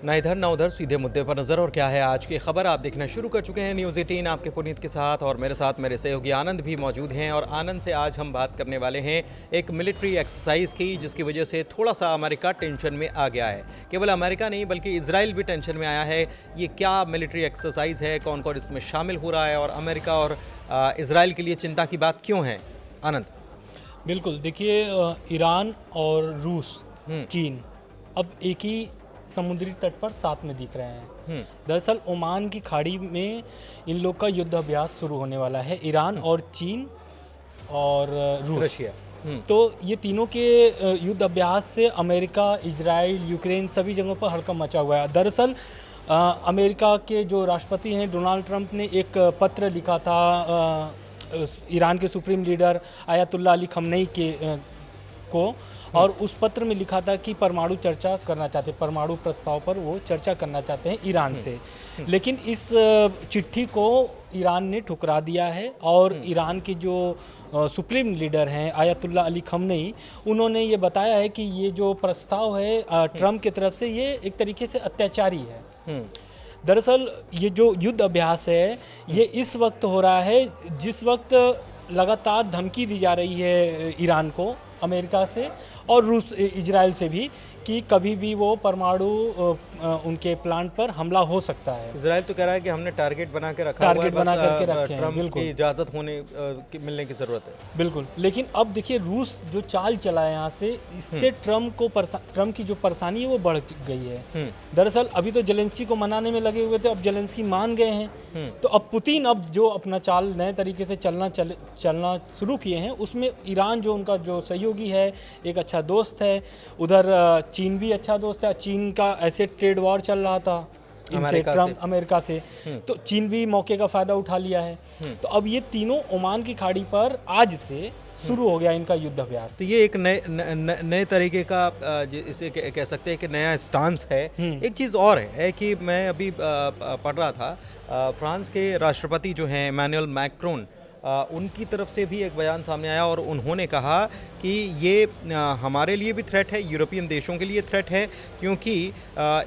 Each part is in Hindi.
ना इधर ना उधर, सीधे मुद्दे पर नज़र। और क्या है आज की खबर, आप देखना शुरू कर चुके हैं न्यूज़ 18 आपके पुनीत के साथ, और मेरे साथ मेरे सहयोगी आनंद भी मौजूद हैं। और आनंद से आज हम बात करने वाले हैं एक मिलिट्री एक्सरसाइज की, जिसकी वजह से थोड़ा सा अमेरिका टेंशन में आ गया है। केवल अमेरिका नहीं बल्कि इजराइल भी टेंशन में आया है। ये क्या मिलिट्री एक्सरसाइज है, कौन कौन इसमें शामिल हो रहा है, और अमेरिका और इजराइल के लिए चिंता की बात क्यों है? आनंद। बिल्कुल, देखिए ईरान और रूस, चीन अब एक ही समुद्री तट पर साथ में दिख रहे हैं। दरअसल ओमान की खाड़ी में इन लोग का युद्ध अभ्यास शुरू होने वाला है, ईरान और चीन और रूस। रशिया। तो ये तीनों के युद्ध अभ्यास से अमेरिका, इजराइल, यूक्रेन सभी जगहों पर हड़कंप मचा हुआ है। दरअसल अमेरिका के जो राष्ट्रपति हैं डोनाल्ड ट्रंप ने एक पत्र लिखा था ईरान के supreme leader ayatollah Ali Khamenei को, और उस पत्र में लिखा था कि परमाणु चर्चा करना चाहते, परमाणु प्रस्ताव पर वो चर्चा करना चाहते हैं ईरान से। लेकिन इस चिट्ठी को ईरान ने ठुकरा दिया है, और ईरान के जो सुप्रीम लीडर हैं आयतुल्ला अली खमनेई, उन्होंने ये बताया है कि ये जो प्रस्ताव है ट्रंप की तरफ से, ये एक तरीके से अत्याचारी है। दरअसल ये जो युद्ध अभ्यास है ये इस वक्त हो रहा है जिस वक्त लगातार धमकी दी जा रही है ईरान को अमेरिका से और रूस, इजराइल से भी, कि कभी भी वो परमाणु उनके प्लांट पर हमला हो सकता है। इजराइल तो कह रहा है कि हमने टारगेट बना के रखा हुआ है, बना करके रखे हैं। ट्रंप की इजाज़त मिलने की ज़रूरत है। बिल्कुल, लेकिन अब देखिए रूस जो चाल चला है यहाँ से, इससे ट्रंप की जो परेशानी है वो बढ़ गई है। दरअसल अभी तो जेलेंस्की को मनाने में लगे हुए थे, अब जेलेंस्की मान गए हैं। तो अब पुतिन अब जो अपना चाल नए तरीके से चलना शुरू किए हैं, उसमें ईरान जो उनका जो सहयोगी है, एक अच्छा दोस्त है, उधर चीन भी अच्छा दोस्त है। चीन का ऐसे ट्रेड वॉर चल रहा था इनसे, ट्रम्प अमेरिका से, तो चीन भी मौके का फ़ायदा उठा लिया है। तो अब ये तीनों ओमान की खाड़ी पर आज से शुरू हो गया इनका युद्ध अभ्यास। तो ये एक नए तरीके का इसे कह सकते हैं कि नया स्टांस है। एक चीज़ और है कि मैं अभी पढ़ रहा था, फ्रांस के राष्ट्रपति जो हैं इमैनुअल मैक्रोन, उनकी तरफ से भी एक बयान सामने आया, और उन्होंने कहा कि ये हमारे लिए भी थ्रेट है, यूरोपियन देशों के लिए थ्रेट है, क्योंकि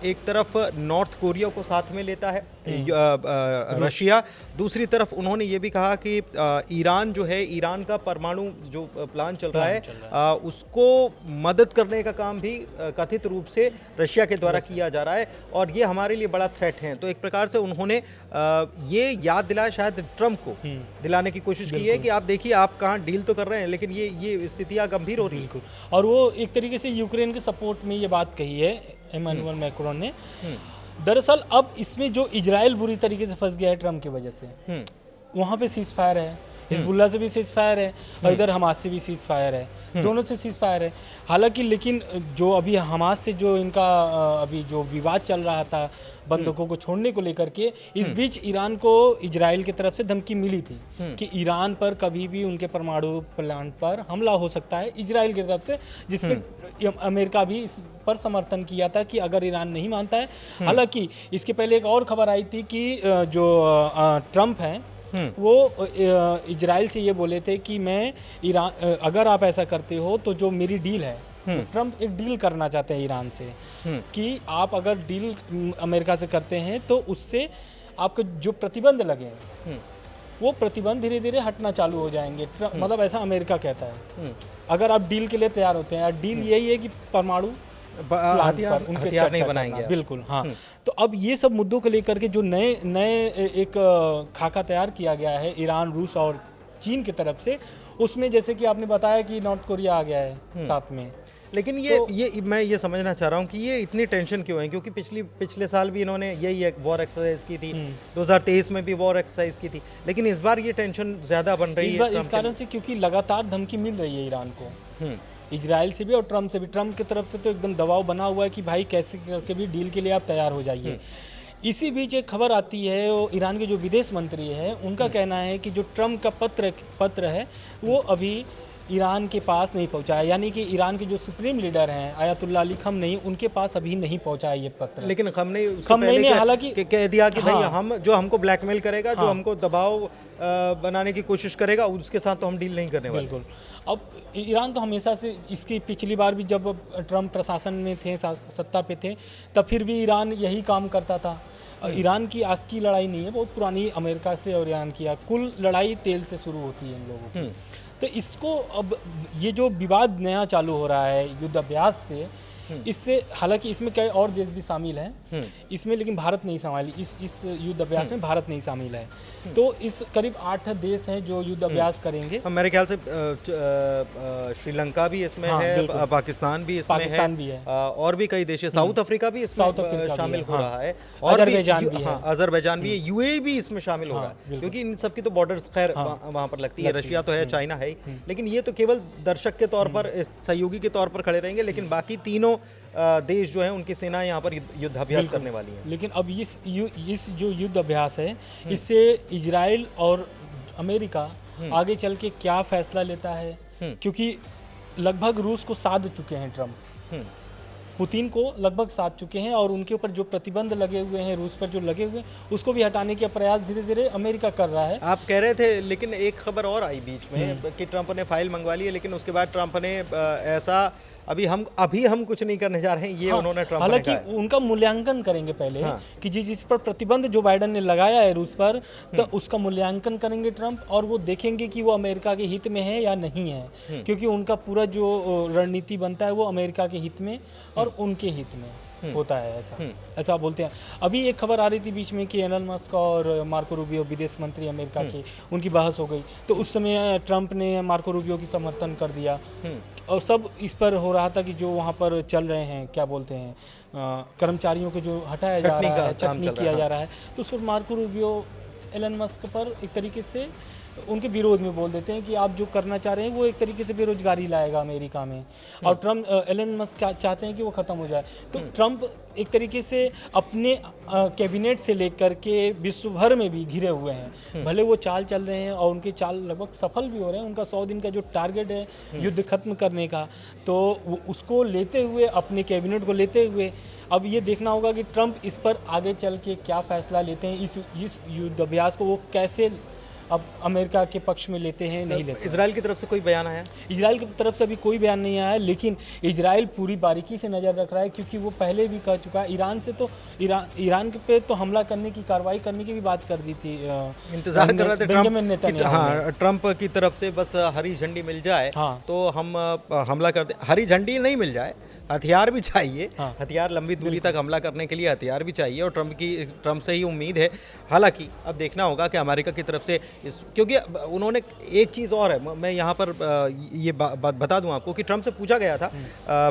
एक तरफ नॉर्थ कोरिया को साथ में लेता है रशिया, दूसरी तरफ उन्होंने ये भी कहा कि ईरान जो है, ईरान का परमाणु जो प्लान चल रहा है उसको मदद करने का काम भी कथित रूप से रशिया के द्वारा किया जा रहा है, और ये हमारे लिए बड़ा थ्रेट है। तो एक प्रकार से उन्होंने ये याद दिलाया, शायद ट्रंप को दिलाने की कोशिश की है कि आप देखिए, आप कहाँ डील तो कर रहे हैं, लेकिन ये स्थितियाँ गंभीर हो रही है। और वो एक तरीके से यूक्रेन के सपोर्ट में ये बात कही है इमैनुअल मैक्रोन ने। दरअसल अब इसमें जो इजराइल बुरी तरीके से फंस गया है ट्रम्प की वजह से, वहाँ पे सीज फायर है, हिजबुल्लाह से भी सीज फायर है, और इधर हमास से भी सीज फायर है, दोनों से सीज फायर है। हालांकि लेकिन जो अभी हमास से जो इनका अभी जो विवाद चल रहा था बंधकों को छोड़ने को लेकर के, इस बीच ईरान को इजराइल की तरफ से धमकी मिली थी कि ईरान पर कभी भी उनके परमाणु प्लांट पर हमला हो सकता है इजराइल की तरफ से, जिसमें अमेरिका भी इस पर समर्थन किया था कि अगर ईरान नहीं मानता है। हालांकि इसके पहले एक और खबर आई थी कि जो ट्रंप हैं वो इजराइल से ये बोले थे कि मैं ईरान, अगर आप ऐसा करते हो तो जो मेरी डील है, ट्रंप एक डील करना चाहते हैं ईरान से कि आप अगर डील अमेरिका से करते हैं तो उससे आपके जो प्रतिबंध लगे हैं वो प्रतिबंध धीरे धीरे हटना चालू हो जाएंगे। मतलब ऐसा अमेरिका कहता है, अगर आप डील के लिए तैयार होते हैं। डील यही है कि परमाणु हथियार नहीं बनाएंगे। बिल्कुल, हाँ। तो अब ये सब मुद्दों को लेकर के जो नए एक खाका तैयार किया गया है ईरान, रूस और चीन की तरफ से, उसमें जैसे कि आपने बताया कि नॉर्थ कोरिया आ गया है साथ में। लेकिन मैं ये समझना चाह रहा हूँ कि ये इतनी टेंशन क्यों है, क्योंकि पिछले साल भी इन्होंने यही एक वॉर एक्सरसाइज की थी, 2023 में भी वॉर एक्सरसाइज की थी, लेकिन इस बार ये टेंशन ज़्यादा बन रही है इस कारण से, क्योंकि लगातार धमकी मिल रही है ईरान को, इजराइल से भी और ट्रंप से भी। ट्रंप की तरफ से तो एकदम दबाव बना हुआ है कि भाई कैसे करके भी डील के लिए आप तैयार हो जाइए। इसी बीच एक खबर आती है, वो ईरान के जो विदेश मंत्री हैं उनका कहना है कि जो ट्रंप का पत्र है वो अभी ईरान के पास नहीं पहुंचा है, यानी कि ईरान के जो सुप्रीम लीडर हैं आयतुल्ला अली खamenei, उनके पास अभी नहीं पहुंचा है ये पत्र। लेकिन खamenei उसके खamenei पहले ने हालांकि कह दिया कि भाई हाँ, हम जो हमको ब्लैकमेल करेगा, जो हमको दबाव बनाने की कोशिश करेगा, उसके साथ तो हम डील नहीं करने वाले। बिल्कुल। अब ईरान तो हमेशा से, इसकी पिछली बार भी जब ट्रम्प प्रशासन में थे, सत्ता पे थे, तब फिर भी ईरान यही काम करता था। ईरान की आज की लड़ाई नहीं है, बहुत पुरानी अमेरिका से और ईरान की कुल लड़ाई तेल से शुरू होती है इन लोगों की। तो इसको अब ये जो विवाद नया चालू हो रहा है युद्ध अभ्यास से, इससे हालांकि इसमें कई और देश भी शामिल हैं इसमें, लेकिन भारत नहीं शामिल, इस युद्ध अभ्यास में भारत नहीं शामिल है। तो इस करीब 8 देश हैं जो युद्ध अभ्यास करेंगे। मेरे ख्याल से श्रीलंका भी इसमें है, पाकिस्तान भी इसमें भी है, और भी कई देश है, साउथ अफ्रीका भी इसमें शामिल हो रहा है, और अजरबैजान भी है, यूएई भी इसमें शामिल हो रहा है, क्योंकि इन सबकी तो बॉर्डर्स खैर वहाँ पर लगती है। रशिया तो है, चाइना है, लेकिन ये तो केवल दर्शक के तौर पर, सहयोगी के तौर पर खड़े रहेंगे, लेकिन बाकी तीनों देश जो हैं उनकी सेना यहाँ पर युद्धाभ्यास करने वाली है। लेकिन अब इस जो युद्ध अभ्यास है, इससे इजराइल और अमेरिका आगे चल के क्या फैसला लेता है, क्योंकि लगभग रूस को साध चुके हैं ट्रम्प, पुतिन को लगभग साध चुके हैं, और उनके ऊपर जो प्रतिबंध लगे हुए हैं, रूस पर जो लगे हुए हैं, उसको भी हटाने का प्रयास धीरे धीरे अमेरिका कर रहा है। आप कह रहे थे, लेकिन एक खबर और आई बीच में कि ट्रम्प ने फाइल मंगवा ली है, लेकिन उसके बाद ट्रम्प ने ऐसा अभी हम कुछ नहीं करने जा रहे हैं, ये उन्होंने ट्रम्प ने कहा है। हालांकि उनका मूल्यांकन करेंगे पहले कि जिस पर प्रतिबंध जो बाइडन ने लगाया है रूस पर, तो उसका मूल्यांकन करेंगे ट्रम्प, और वो देखेंगे कि वो अमेरिका के हित में है या नहीं है, क्योंकि उनका पूरा जो रणनीति बनता है वो अमेरिका के हित में और उनके हित में होता है, ऐसा बोलते हैं। अभी एक खबर आ रही थी बीच में कि एलन मस्क और मार्को रूबियो विदेश मंत्री अमेरिका के, उनकी बहस हो गई, तो उस समय ट्रम्प ने मार्को रूबियो की समर्थन कर दिया, और सब इस पर हो रहा था कि जो वहाँ पर चल रहे हैं, क्या बोलते हैं, कर्मचारियों को जो हटाया जा रहा है, छटनी किया जा रहा है, तो उस पर मार्को रूबियो एलन मस्क पर एक तरीके से उनके विरोध में बोल देते हैं कि आप जो करना चाह रहे हैं वो एक तरीके से बेरोजगारी लाएगा अमेरिका में, और ट्रम्प एलन मस्क चाहते हैं कि वो ख़त्म हो जाए। तो ट्रम्प एक तरीके से अपने कैबिनेट से लेकर के विश्व भर में भी घिरे हुए हैं, भले वो चाल चल रहे हैं और उनके चाल लगभग सफल भी हो रहे हैं। उनका 100 दिन का जो टारगेट है युद्ध खत्म करने का, तो उसको लेते हुए, अपने कैबिनेट को लेते हुए, अब ये देखना होगा कि ट्रम्प इस पर आगे चल के क्या फैसला लेते हैं, इस युद्ध अभ्यास को वो कैसे अब अमेरिका के पक्ष में लेते हैं, नहीं लेते। इजराइल की तरफ से कोई बयान आया? इजराइल की तरफ से अभी कोई बयान नहीं आया है, लेकिन इजराइल पूरी बारीकी से नज़र रख रहा है, क्योंकि वो पहले भी कह चुका है, ईरान पे तो हमला करने की, कार्रवाई करने की भी बात कर दी थी। इंतजार कर रहे थे बेंजामिन नेतन्याहू ट्रम्प की तरफ से बस हरी झंडी मिल जाए तो हम हमला कर दे। हरी झंडी नहीं मिल जाए, हथियार भी चाहिए, हथियार लंबी दूरी तक हमला करने के लिए हथियार भी चाहिए, और ट्रम्प से ही उम्मीद है। हालांकि अब देखना होगा कि अमेरिका की तरफ से क्योंकि उन्होंने एक चीज़ और है, मैं यहाँ पर ये बात बता दूं आपको कि ट्रम्प से पूछा गया था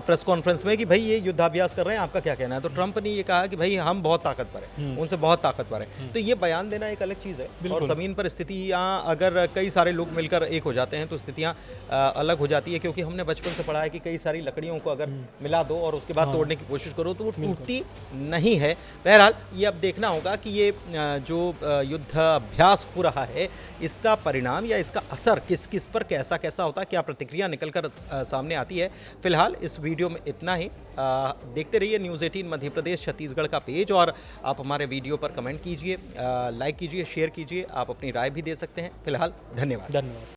प्रेस कॉन्फ्रेंस में कि भाई ये युद्धाभ्यास कर रहे हैं, आपका क्या कहना है, तो ट्रम्प ने ये कहा कि भाई हम बहुत ताकतवर हैं, उनसे बहुत ताकतवर हैं। तो ये बयान देना एक अलग चीज़ है, और ज़मीन पर स्थितियाँ अगर कई सारे लोग मिलकर एक हो जाते हैं तो स्थितियाँ अलग हो जाती है, क्योंकि हमने बचपन से पढ़ा है कि कई सारी लकड़ियों को अगर मिला दो और उसके बाद तोड़ने की कोशिश करो तो वो टूटती नहीं है। बहरहाल ये अब देखना होगा कि ये जो युद्ध अभ्यास हो रहा है, इसका परिणाम या इसका असर किस किस पर कैसा कैसा होता है, क्या प्रतिक्रिया निकलकर सामने आती है। फिलहाल इस वीडियो में इतना ही। देखते रहिए न्यूज़ 18 मध्य प्रदेश छत्तीसगढ़ का पेज, और आप हमारे वीडियो पर कमेंट कीजिए, लाइक कीजिए, शेयर कीजिए, आप अपनी राय भी दे सकते हैं। फिलहाल धन्यवाद।